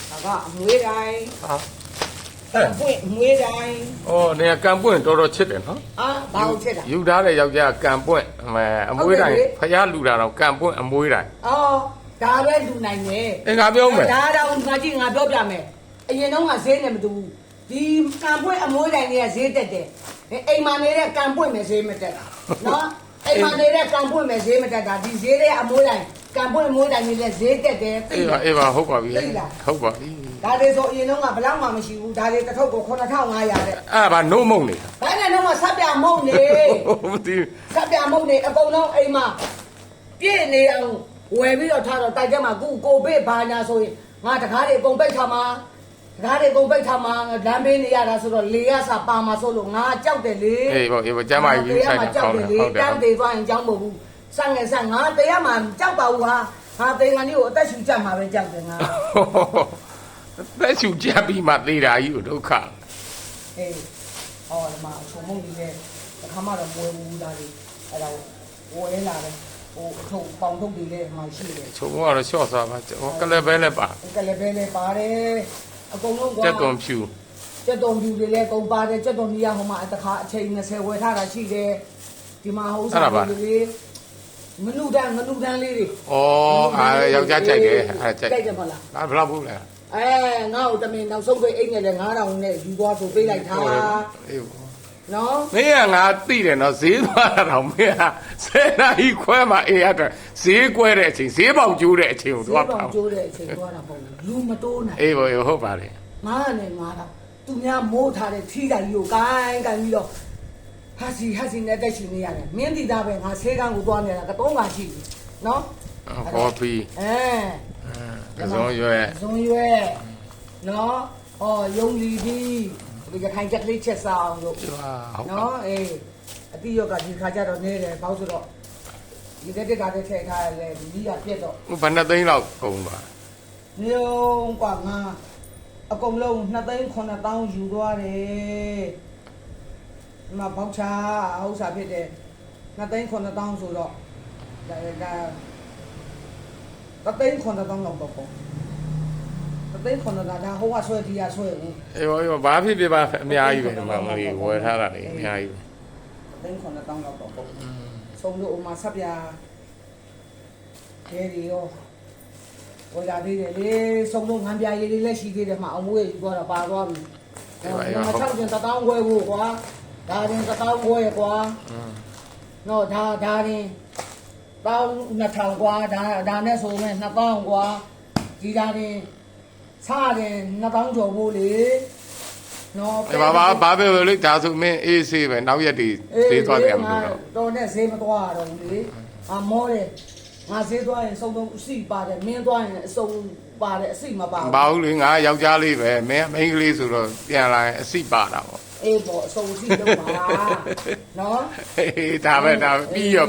ဒါကအမွေးတိုင်းကံပွင့်အမွေးတိုင်းနေကံပွင့်တော်တော်ချစ်တယ်နော်ဘာလို့ချစ်တာယူထားတဲ့ယောက်ျားကံပွင့်အမွေးတိုင်းဖျားလူတာတော့ကံပွင့်အမွေးတိုင်းဒါပဲလူနိုင်တယ်ငါပြောမယ်ဒါတော့ငါကြည့်ငါပြောပြမယ်အရင်တော့ကဈေးနဲ့မတူဘူးဒီကံပွင့်အမွေးတိုင်းတွေကဈေးတက်တယ်အိမ်မှာနေတဲ့ကံပွင့်မယ်ဈေးမတက်တာနော်အိမ်မှာနေတဲ့ကံပွင့်မယ်ဈေးမတက်တာဒီဈေးတွေအမွေးတိုင်းကံပွင့်အမွေးတိုင်းတွေဈေးတက်တယ်အေးပါဟုတ်ပါပြီဟုတ်ပါပြီဒါတွေဆိုအရင်တော့ကဘလောက်မှမရှိဘူးဒါတွေတစ်ထုပ်ကို9500တဲ့ဘာနို့မုံနေဘာနဲ့တော့ဆက်ပြမုံနေမသိဆက်ပြမုံနေအကုန်လုံးအိမ်မှာပြည့်နေအောင်ဝယ်ပြီးတော့ထားတော့တိုက်ကြမှာကိုဘေးဘာညာဆိုရင်ငါတကားတွေအကုန်ပိတ်ထားမှာတကားတွေအကုန်ပိတ်ထားမှာလမ်းဘေးနေရတာဆိုတော့လေရစာပါမှာဆိုလို့ငါကြောက်တယ်လေအေးပေါ့ကျမ်းမာကြီးဆိုင်တာကြောက်တယ်လေတန်းသေးသွားရင်ကြောက်မဟုတ်ဘူးစငယ်ငါတရားမှကြောက်ပါဘူးဟာငါတေငါလေးကိုအသက်ရှူကြမှာပဲကြောက်တယ်ငါသက်ရှူကြပြီးမှသေးတာကြီးကိုဒုက္ခဒီမှာချုံမုံကြီးနဲ့အခါမှတော့မွေးဘူးသားလေးအဲ့ဒါဝဲလာတယ်အထုပ်ပေါင်ထုပ်တွေလည်းမှရှိတယ်ချုံမုံကတော့ရှော့သွားပါကလည်းပဲလည်းပါကလည်းပဲလည်းပါတယ်အကုန်လုံးကြက်သွန်ဖြူတွေလည်းကုန်ပါတယ်ကြက်သွန်ကြီးကဟိုမှာတခါအချိန်20ဝယ်ထားတာရှိတယ်ဒီမှာဟိုစားတွေလေးမနုတန်းလေးတွေယောက်ျားကြိုက်တယ်ကြိုက်တယ်မလားဘယ်လောက်ဘူးလဲငါ့ကိုတမင်နောက်ဆုံးပိတ်အိတ်နဲ့လည်း9000နဲ့ယူသွားဆိုပေးလိုက်တာနော်မင်းကငါသိတယ်နော်ဈေးသွားတာတော့မင်းက10နာရီခွဲမှအေးရတယ်ဈေးကွဲတဲ့အချိန်ဈေးပေါက်ကျိုးတဲ့အချိန်ကိုသွားပါဈေးပေါက်ကျိုးတဲ့အချိန်သွားတာပေါ့လူမတိုးနိုင်အေးဟုတ်ပါတယ်ငါနဲ့ငါတော့သူများမိုးထားတဲ့ထီးတိုင်ကြီးကိုကိုင်းပြီးတော့ဟာစီနဲ့တက်ရှိနေရတယ်မင်းတီသားပဲငါဆေးကန်းကိုသွားနေတာကတော့ငါရှိပြီနော်ကော်ဖီဇွန်ရွက်နော်ယုံလီပြီးဒီခိုင်ချက်ကလေးချက်ဆောင်လို့နော်အတိရောကဒီခါကျတော့နေတယ်ဘာလို့ဆိုတော့ဒီတက်တည်းထည့်ထားရလေဒီကပြက်တော့ဘယ်နှစ်သိန်းလောက်ကုန်ပါညုံกว่าငါအကုန်လုံး2,900,000ယူသွားတယ်ဒီမှာဘောက်ချာဥစ္စာဖြစ်တယ်2,900,000ဆိုတော့ဒါ3,900,000လောက်ပေါ့3,900,000ဒါဟိုကဆွဲဒီကဆွဲဘူးအေးဘာဖြစ်ဖြစ်ပါအများကြီးပဲဒီမှာမလေးဝယ်ထားတာလေအများကြီးပဲ3,900,000လောက်ပေါ့ဆုံးလို့ဥမာဆက်ပြခဲဒီရောဝယ်လာသေးတယ်လေဆုံးလို့ငံပြားရည်လေးလည်းရှိသေးတယ်မှာအောင်မွေးယူသွားတာပါသွားပြီမချောက်ကျင်1000ခွဲဖို့ကွာဒါရင်1000ခွဲကွာနော်ဒါရင်12,000ကွာဒါနဲ့ဆိုရင်2000ကွာဒီဒါရင်စားတယ်2000ကျော်ဖို့လေနော်ဘာပဲလေဒါဆိုမင်းအေးဆေးပဲနောက်ရက်ဒီဈေးသွားတယ်မလို့တော့နဲ့ဈေးမသွားတော့ဘူးလေမောတယ်ငါဈေးသွားရင်စုံအစီပါတယ်မင်းသွားရင်အစုံပါတယ်အစီမပါဘူးဘာဘူးလေငါယောက်ျားလေးပဲမင်းမိန်းကလေးဆိုတော့ပြန်လာရင်အစီပါတာပေါ့အေးပေါ့အစုံအစီတော့ပါနော်ဒါပြီးရော